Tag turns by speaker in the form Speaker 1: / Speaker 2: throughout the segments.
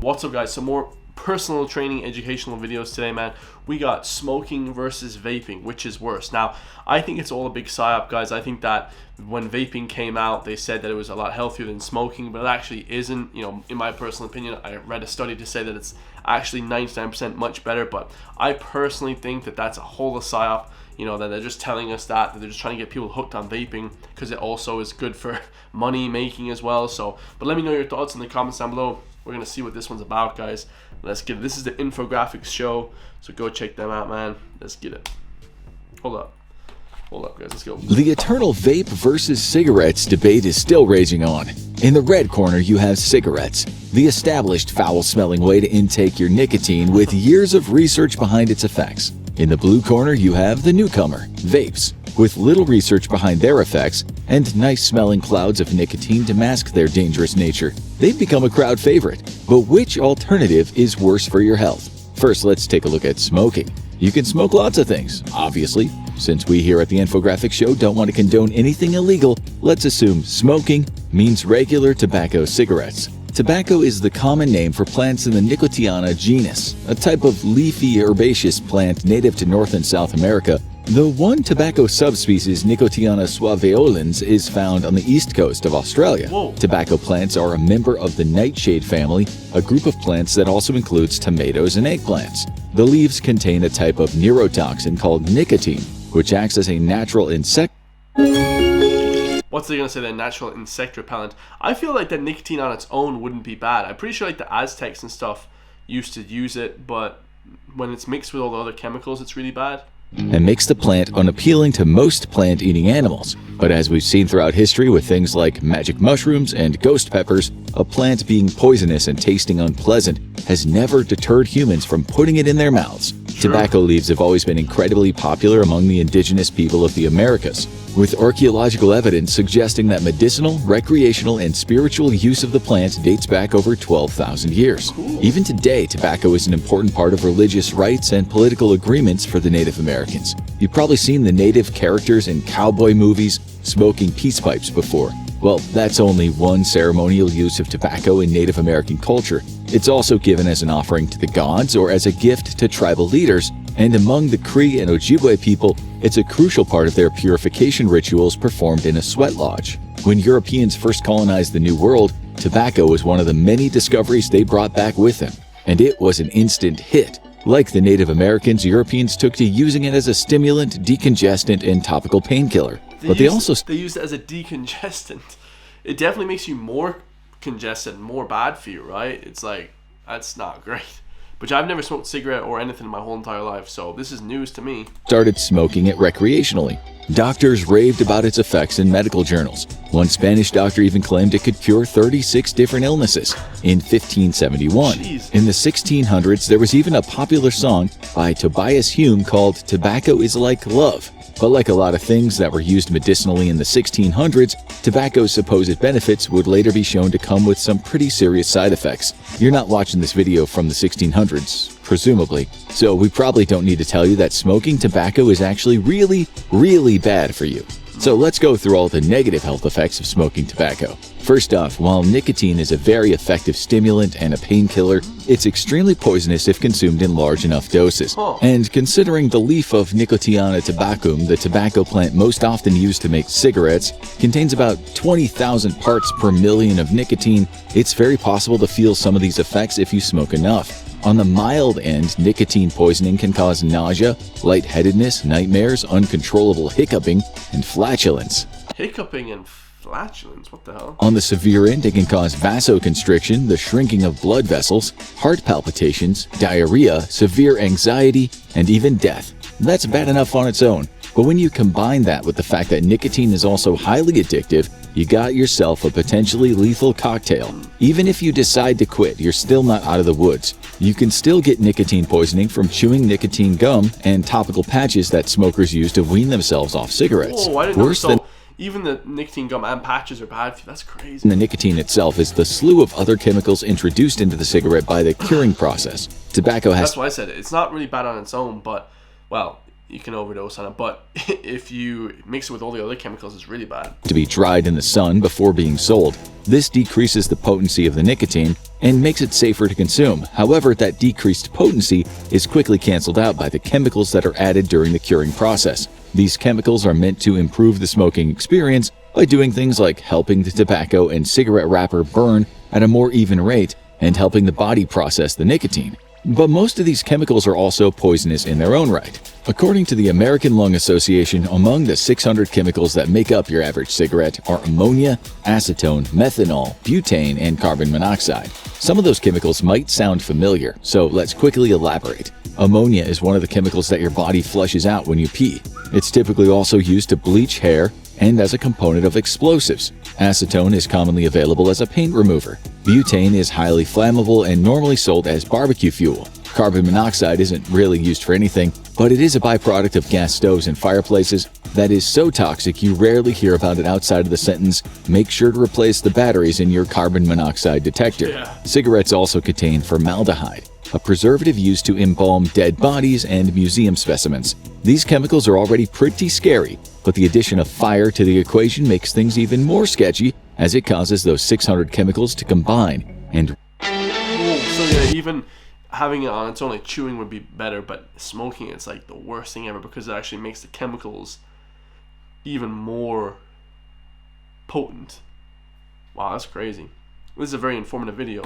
Speaker 1: What's up guys, some more personal training educational videos today, man. We got smoking versus vaping, which is worse. Now, I think it's all a big psyop, guys. I think that when vaping came out, they said that it was a lot healthier than smoking, but it actually isn't. You know, in my personal opinion, I read a study to say that it's actually 99% much better, but I personally think that that's a whole psyop. You know, that they're just telling us that they're just trying to get people hooked on vaping because it also is good for money making as well. So, but let me know your thoughts in the comments down below. We're gonna see what this one's about, guys. Let's get it. This is the infographics show, so go check them out, man. Let's get it. Hold up, guys. Let's go.
Speaker 2: The eternal vape versus cigarettes debate is still raging on. In the red corner, you have cigarettes, the established foul-smelling way to intake your nicotine with years of research behind its effects. In the blue corner, you have the newcomer, vapes, with little research behind their effects and nice-smelling clouds of nicotine to mask their dangerous nature. They've become a crowd favorite, but which alternative is worse for your health? First, let's take a look at smoking. You can smoke lots of things, obviously. Since we here at the Infographics Show don't want to condone anything illegal, let's assume smoking means regular tobacco cigarettes. Tobacco is the common name for plants in the Nicotiana genus, a type of leafy herbaceous plant native to North and South America. The one tobacco subspecies, Nicotiana suaveolens, is found on the east coast of Australia.
Speaker 1: Whoa.
Speaker 2: Tobacco plants are a member of the nightshade family, a group of plants that also includes tomatoes and eggplants. The leaves contain a type of neurotoxin called nicotine, which acts as a natural insect.
Speaker 1: What's they gonna say? The natural insect repellent. I feel like that nicotine on its own wouldn't be bad. I'm pretty sure like the Aztecs and stuff used to use it, but when it's mixed with all the other chemicals, it's really bad.
Speaker 2: And makes the plant unappealing to most plant-eating animals. But as we've seen throughout history with things like magic mushrooms and ghost peppers, a plant being poisonous and tasting unpleasant has never deterred humans from putting it in their mouths.
Speaker 1: Sure.
Speaker 2: Tobacco leaves have always been incredibly popular among the indigenous people of the Americas, with archaeological evidence suggesting that medicinal, recreational, and spiritual use of the plant dates back over 12,000 years.
Speaker 1: Cool.
Speaker 2: Even today, tobacco is an important part of religious rites and political agreements for the Native Americans. You've probably seen the native characters in cowboy movies smoking peace pipes before. Well, that's only one ceremonial use of tobacco in Native American culture. It's also given as an offering to the gods or as a gift to tribal leaders, and among the Cree and Ojibwe people, it's a crucial part of their purification rituals performed in a sweat lodge. When Europeans first colonized the New World, tobacco was one of the many discoveries they brought back with them, and it was an instant hit. Like the Native Americans, Europeans took to using it as a stimulant, decongestant, and topical painkiller. But they
Speaker 1: used it as a decongestant. It definitely makes you more congested and more bad for you, right? It's like, that's not great. But I've never smoked a cigarette or anything in my whole entire life, so this is news to me.
Speaker 2: Started smoking it recreationally. Doctors raved about its effects in medical journals. One Spanish doctor even claimed it could cure 36 different illnesses in 1571.
Speaker 1: Jeez.
Speaker 2: In the 1600s, there was even a popular song by Tobias Hume called "Tobacco is Like Love." But like a lot of things that were used medicinally in the 1600s, tobacco's supposed benefits would later be shown to come with some pretty serious side effects. You're not watching this video from the 1600s, presumably, so we probably don't need to tell you that smoking tobacco is actually really, really bad for you. So let's go through all the negative health effects of smoking tobacco. First off, while nicotine is a very effective stimulant and a painkiller, it's extremely poisonous if consumed in large enough doses. And considering the leaf of Nicotiana tabacum, the tobacco plant most often used to make cigarettes, contains about 20,000 parts per million of nicotine, it's very possible to feel some of these effects if you smoke enough. On the mild end, nicotine poisoning can cause nausea, lightheadedness, nightmares, uncontrollable hiccuping, and flatulence.
Speaker 1: Hiccuping and flatulence? What the hell?
Speaker 2: On the severe end, it can cause vasoconstriction, the shrinking of blood vessels, heart palpitations, diarrhea, severe anxiety, and even death. That's bad enough on its own. But when you combine that with the fact that nicotine is also highly addictive, you got yourself a potentially lethal cocktail. Even if you decide to quit, you're still not out of the woods. You can still get nicotine poisoning from chewing nicotine gum and topical patches that smokers use to wean themselves off cigarettes.
Speaker 1: Whoa, I didn't know so. Even the nicotine gum and patches are bad for you. That's crazy.
Speaker 2: The nicotine itself is the slew of other chemicals introduced into the cigarette by the curing process. Tobacco has...
Speaker 1: That's why I said it. It's not really bad on its own, but, well, you can overdose on it. But if you mix it with all the other chemicals, it's really bad.
Speaker 2: To be dried in the sun before being sold. This decreases the potency of the nicotine and makes it safer to consume. However, that decreased potency is quickly canceled out by the chemicals that are added during the curing process. These chemicals are meant to improve the smoking experience by doing things like helping the tobacco and cigarette wrapper burn at a more even rate and helping the body process the nicotine. But most of these chemicals are also poisonous in their own right. According to the American Lung Association, among the 600 chemicals that make up your average cigarette are ammonia, acetone, methanol, butane, and carbon monoxide. Some of those chemicals might sound familiar, so let's quickly elaborate. Ammonia is one of the chemicals that your body flushes out when you pee. It's typically also used to bleach hair and as a component of explosives. Acetone is commonly available as a paint remover. Butane is highly flammable and normally sold as barbecue fuel. Carbon monoxide isn't really used for anything, but it is a byproduct of gas stoves and fireplaces that is so toxic you rarely hear about it outside of the sentence, "Make sure to replace the batteries in your carbon monoxide detector."
Speaker 1: Yeah.
Speaker 2: Cigarettes also contain formaldehyde, a preservative used to embalm dead bodies and museum specimens. These chemicals are already pretty scary, but the addition of fire to the equation makes things even more sketchy as it causes those 600 chemicals to combine and
Speaker 1: So yeah, even having it on its own, like chewing would be better, but smoking it's like the worst thing ever because it actually makes the chemicals even more potent. Wow, that's crazy. This is a very informative video.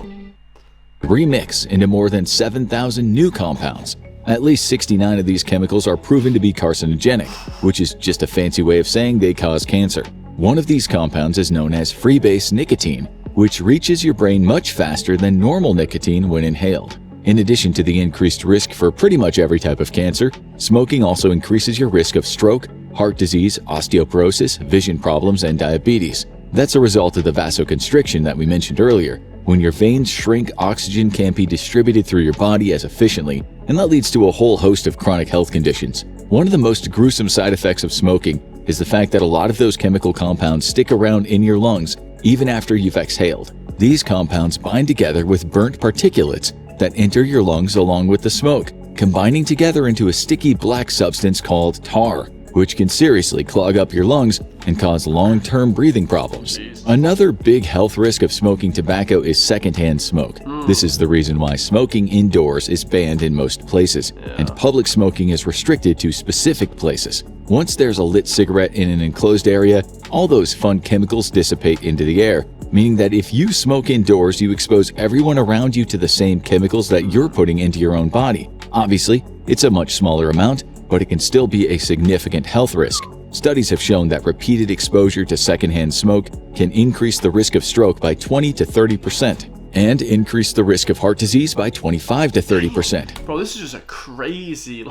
Speaker 2: remix into more than 7,000 new compounds. At least 69 of these chemicals are proven to be carcinogenic, which is just a fancy way of saying they cause cancer. One of these compounds is known as freebase nicotine, which reaches your brain much faster than normal nicotine when inhaled. In addition to the increased risk for pretty much every type of cancer, smoking also increases your risk of stroke, heart disease, osteoporosis, vision problems, and diabetes. That's a result of the vasoconstriction that we mentioned earlier. When your veins shrink, oxygen can't be distributed through your body as efficiently, and that leads to a whole host of chronic health conditions. One of the most gruesome side effects of smoking is the fact that a lot of those chemical compounds stick around in your lungs even after you've exhaled. These compounds bind together with burnt particulates that enter your lungs along with the smoke, combining together into a sticky black substance called tar, which can seriously clog up your lungs and cause long-term breathing problems. Another big health risk of smoking tobacco is secondhand smoke. This is the reason why smoking indoors is banned in most places, and public smoking is restricted to specific places. Once there's a lit cigarette in an enclosed area, all those fun chemicals dissipate into the air, meaning that if you smoke indoors, you expose everyone around you to the same chemicals that you're putting into your own body. Obviously, it's a much smaller amount, but it can still be a significant health risk. Studies have shown that repeated exposure to secondhand smoke can increase the risk of stroke by 20 to 30% and increase the risk of heart disease by 25 to 30%.
Speaker 1: Bro, this is just a crazy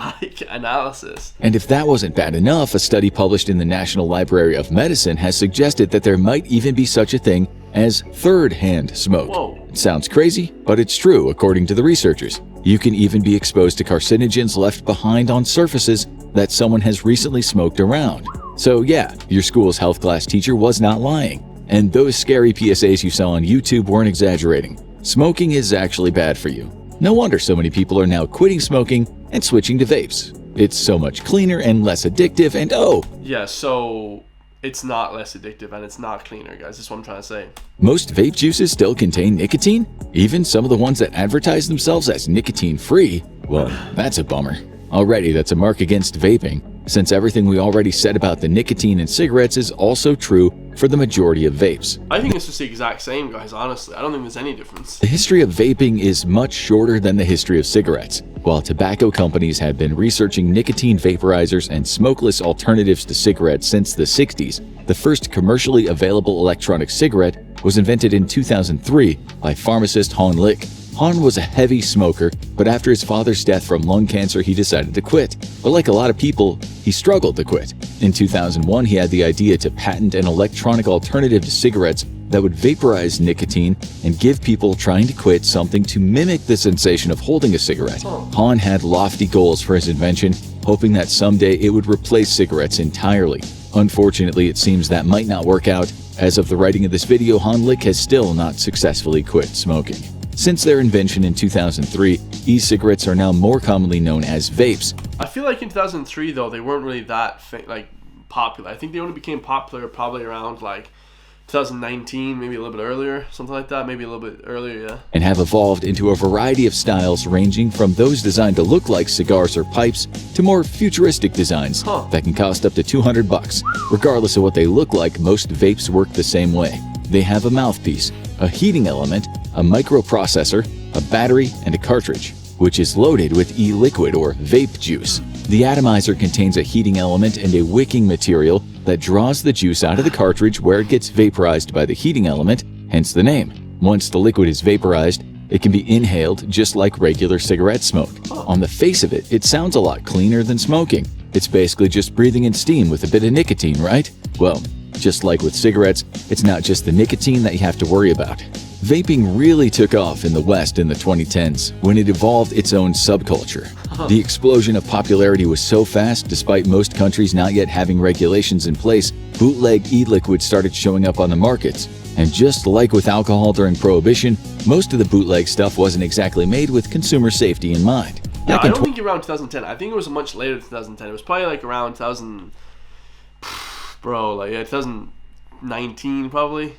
Speaker 1: analysis.
Speaker 2: And if that wasn't bad enough, a study published in the National Library of Medicine has suggested that there might even be such a thing as third-hand smoke.
Speaker 1: Whoa.
Speaker 2: It sounds crazy, but it's true according to the researchers. You can even be exposed to carcinogens left behind on surfaces that someone has recently smoked around. So yeah, your school's health class teacher was not lying. And those scary PSAs you saw on YouTube weren't exaggerating. Smoking is actually bad for you. No wonder so many people are now quitting smoking and switching to vapes. It's so much cleaner and less addictive and
Speaker 1: yeah, so it's not less addictive and it's not cleaner, guys. That's what I'm trying to say.
Speaker 2: Most vape juices still contain nicotine? Even some of the ones that advertise themselves as nicotine-free? Well, that's a bummer. Already, that's a mark against vaping, since everything we already said about the nicotine in cigarettes is also true for the majority of vapes.
Speaker 1: I think it's just the exact same, guys, honestly. I don't think there's any difference.
Speaker 2: The history of vaping is much shorter than the history of cigarettes. While tobacco companies have been researching nicotine vaporizers and smokeless alternatives to cigarettes since the 60s, the first commercially available electronic cigarette was invented in 2003 by pharmacist Han Lick. Han was a heavy smoker, but after his father's death from lung cancer, he decided to quit. But like a lot of people, he struggled to quit. In 2001, he had the idea to patent an electronic alternative to cigarettes that would vaporize nicotine and give people trying to quit something to mimic the sensation of holding a cigarette. Han had lofty goals for his invention, hoping that someday it would replace cigarettes entirely. Unfortunately, it seems that might not work out. As of the writing of this video, Han Lick has still not successfully quit smoking. Since their invention in 2003, e-cigarettes are now more commonly known as vapes.
Speaker 1: I feel like in 2003 though they weren't really that popular. I think they only became popular probably around like 2019, maybe a little bit earlier, something like that, maybe a little bit earlier, yeah.
Speaker 2: And have evolved into a variety of styles ranging from those designed to look like cigars or pipes to more futuristic designs that can cost up to $200. Regardless of what they look like, most vapes work the same way. They have a mouthpiece, a heating element, a microprocessor, a battery, and a cartridge, which is loaded with e-liquid or vape juice. The atomizer contains a heating element and a wicking material that draws the juice out of the cartridge where it gets vaporized by the heating element, hence the name. Once the liquid is vaporized, it can be inhaled just like regular cigarette smoke. On the face of it, it sounds a lot cleaner than smoking. It's basically just breathing in steam with a bit of nicotine, right? Well, just like with cigarettes, it's not just the nicotine that you have to worry about. Vaping really took off in the West in the 2010s when it evolved its own subculture. The explosion of popularity was so fast, despite most countries not yet having regulations in place, bootleg e-liquids started showing up on the markets. And just like with alcohol during Prohibition, most of the bootleg stuff wasn't exactly made with consumer safety in mind.
Speaker 1: Yeah, I don't think around 2010. I think it was much later than 2010. It was probably like around 2000, bro, like 2019 probably.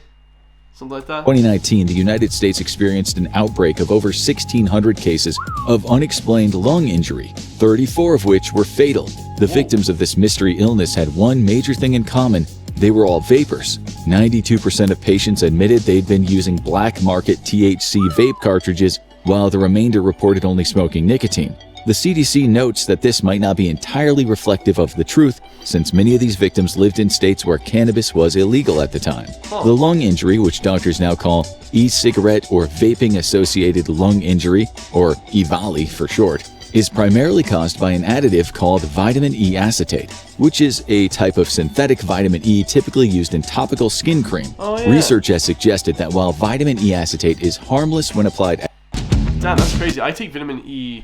Speaker 1: Something like that.
Speaker 2: 2019, the United States experienced an outbreak of over 1,600 cases of unexplained lung injury, 34 of which were fatal. The victims of this mystery illness had one major thing in common. They were all vapers. 92% of patients admitted they'd been using black market THC vape cartridges, while the remainder reported only smoking nicotine. The CDC notes that this might not be entirely reflective of the truth, since many of these victims lived in states where cannabis was illegal at the time. The lung injury, which doctors now call e-cigarette or vaping-associated lung injury, or EVALI for short, is primarily caused by an additive called vitamin E acetate, which is a type of synthetic vitamin E typically used in topical skin cream. Research has suggested that while vitamin E acetate is harmless when applied...
Speaker 1: Damn, that's crazy. I take vitamin E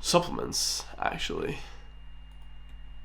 Speaker 1: supplements, actually.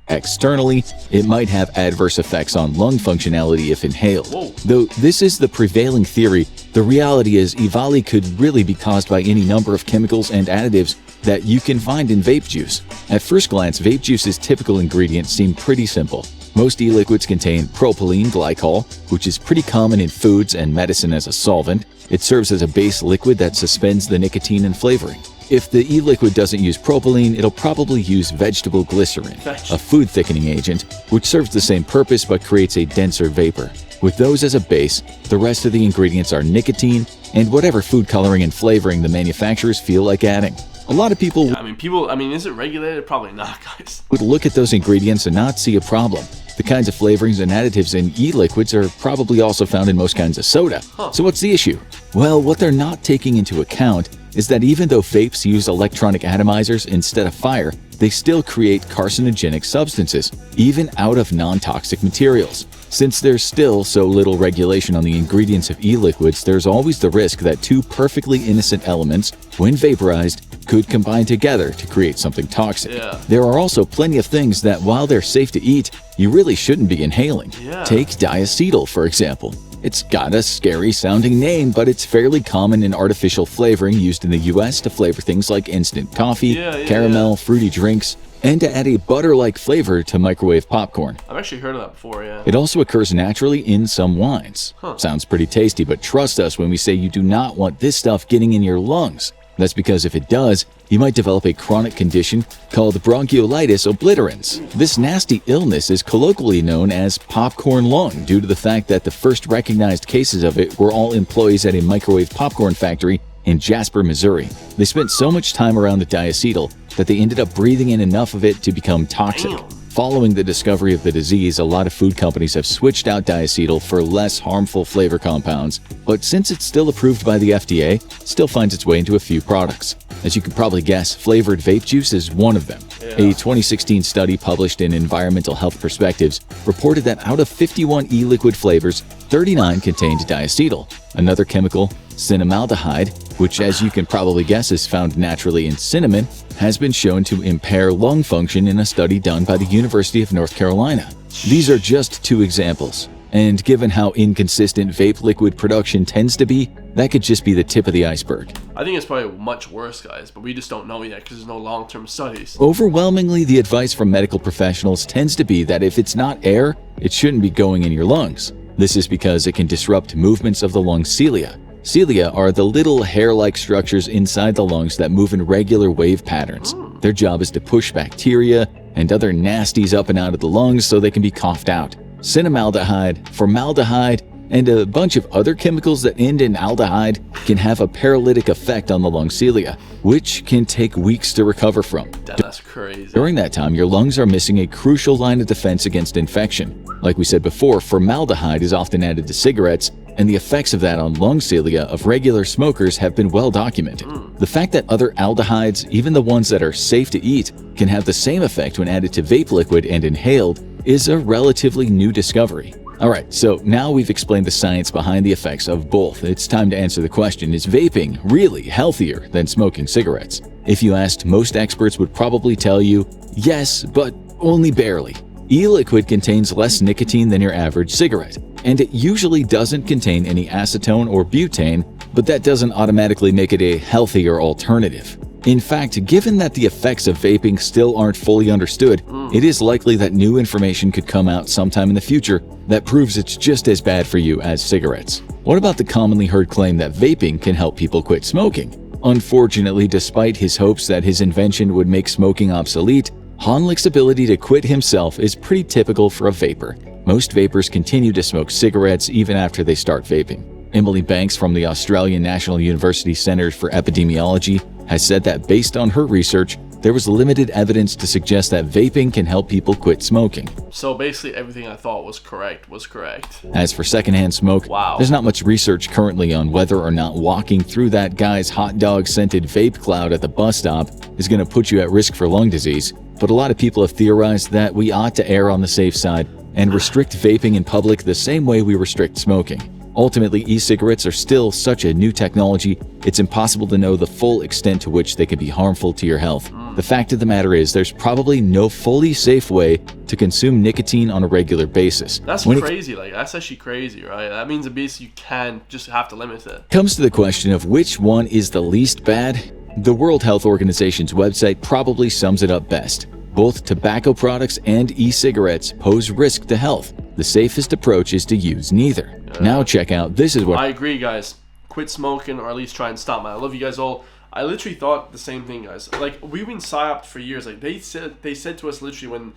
Speaker 2: Externally, it might have adverse effects on lung functionality if inhaled.
Speaker 1: Whoa.
Speaker 2: Though this is the prevailing theory, the reality is EVALI could really be caused by any number of chemicals and additives that you can find in vape juice. At first glance, vape juice's typical ingredients seem pretty simple. Most e-liquids contain propylene glycol, which is pretty common in foods and medicine as a solvent. It serves as a base liquid that suspends the nicotine and flavoring. If the e-liquid doesn't use propylene, it'll probably use vegetable glycerin, a food thickening agent, which serves the same purpose but creates a denser vapor. With those as a base, the rest of the ingredients are nicotine and whatever food coloring and flavoring the manufacturers feel like adding. A lot of people
Speaker 1: is it regulated? Probably not, guys.
Speaker 2: Would look at those ingredients and not see a problem. The kinds of flavorings and additives in e-liquids are probably also found in most kinds of soda. So what's the issue? Well, what they're not taking into account is that even though vapes use electronic atomizers instead of fire, they still create carcinogenic substances, even out of non-toxic materials. Since there's still so little regulation on the ingredients of e-liquids, there's always the risk that two perfectly innocent elements, when vaporized, could combine together to create something toxic. There are also plenty of things that, while they're safe to eat, you really shouldn't be inhaling. Take diacetyl, for example. It's got a scary sounding name, but it's fairly common in artificial flavoring used in the US to flavor things like instant coffee, caramel, fruity drinks, and to add a butter-like flavor to microwave popcorn.
Speaker 1: I've actually heard of that before, yeah.
Speaker 2: It also occurs naturally in some wines. Sounds pretty tasty, but trust us when we say you do not want this stuff getting in your lungs. That's because if it does, you might develop a chronic condition called bronchiolitis obliterans. This nasty illness is colloquially known as popcorn lung due to the fact that the first recognized cases of it were all employees at a microwave popcorn factory in Jasper, Missouri. They spent so much time around the diacetyl that they ended up breathing in enough of it to become toxic. Following the discovery of the disease, a lot of food companies have switched out diacetyl for less harmful flavor compounds, but since it's still approved by the FDA, it still finds its way into a few products. As you can probably guess, flavored vape juice is one of them. A 2016 study published in Environmental Health Perspectives reported that out of 51 e-liquid flavors, 39 contained diacetyl, another chemical, cinnamaldehyde, which, as you can probably guess, is found naturally in cinnamon, has been shown to impair lung function in a study done by the University of North Carolina. These are just two examples. And given how inconsistent vape liquid production tends to be, that could just be the tip of the iceberg.
Speaker 1: I think it's probably much worse, guys, but we just don't know yet because there's no long-term studies.
Speaker 2: Overwhelmingly, the advice from medical professionals tends to be that if it's not air, it shouldn't be going in your lungs. This is because it can disrupt movements of the lung cilia. Cilia are the little hair-like structures inside the lungs that move in regular wave patterns. Their job is to push bacteria and other nasties up and out of the lungs so they can be coughed out. Cinnamaldehyde, formaldehyde, and a bunch of other chemicals that end in aldehyde can have a paralytic effect on the lung cilia, which can take weeks to recover from.
Speaker 1: That's crazy.
Speaker 2: During that time, your lungs are missing a crucial line of defense against infection. Like we said before, formaldehyde is often added to cigarettes, and the effects of that on lung cilia of regular smokers have been well documented. The fact that other aldehydes, even the ones that are safe to eat, can have the same effect when added to vape liquid and inhaled is a relatively new discovery. Alright, so now we've explained the science behind the effects of both. It's time to answer the question, is vaping really healthier than smoking cigarettes? If you asked, most experts would probably tell you, yes, but only barely. E-liquid contains less nicotine than your average cigarette, and it usually doesn't contain any acetone or butane, but that doesn't automatically make it a healthier alternative. In fact, given that the effects of vaping still aren't fully understood, it is likely that new information could come out sometime in the future that proves it's just as bad for you as cigarettes. What about the commonly heard claim that vaping can help people quit smoking? Unfortunately, despite his hopes that his invention would make smoking obsolete, Honlick's ability to quit himself is pretty typical for a vapor. Most vapors continue to smoke cigarettes even after they start vaping. Emily Banks from the Australian National University Centres for Epidemiology has said that based on her research, there was limited evidence to suggest that vaping can help people quit smoking.
Speaker 1: So basically everything I thought was correct was correct.
Speaker 2: As for secondhand smoke,
Speaker 1: Wow.
Speaker 2: There's not much research currently on whether or not walking through that guy's hot dog scented vape cloud at the bus stop is going to put you at risk for lung disease, but a lot of people have theorized that we ought to err on the safe side and restrict vaping in public the same way we restrict smoking. Ultimately, e-cigarettes are still such a new technology, it's impossible to know the full extent to which they can be harmful to your health. The fact of the matter is, there's probably no fully safe way to consume nicotine on a regular basis.
Speaker 1: That's crazy, that's actually crazy, right? That means at least you can just have to limit it.
Speaker 2: Comes to the question of which one is the least bad, the World Health Organization's website probably sums it up best. Both tobacco products and e-cigarettes pose risk to health. The safest approach is to use neither. Now check out, this is what
Speaker 1: I agree, guys. Quit smoking, or at least try and stop, man. I love you guys all. I literally thought the same thing, guys. Like, we've been psyoped for years. Like, they said to us literally when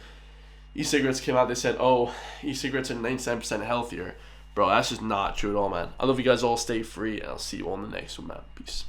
Speaker 1: e-cigarettes came out, they said, oh, e-cigarettes are 99% healthier. Bro, that's just not true at all, man. I love you guys all. Stay free, and I'll see you all in the next one, man. Peace.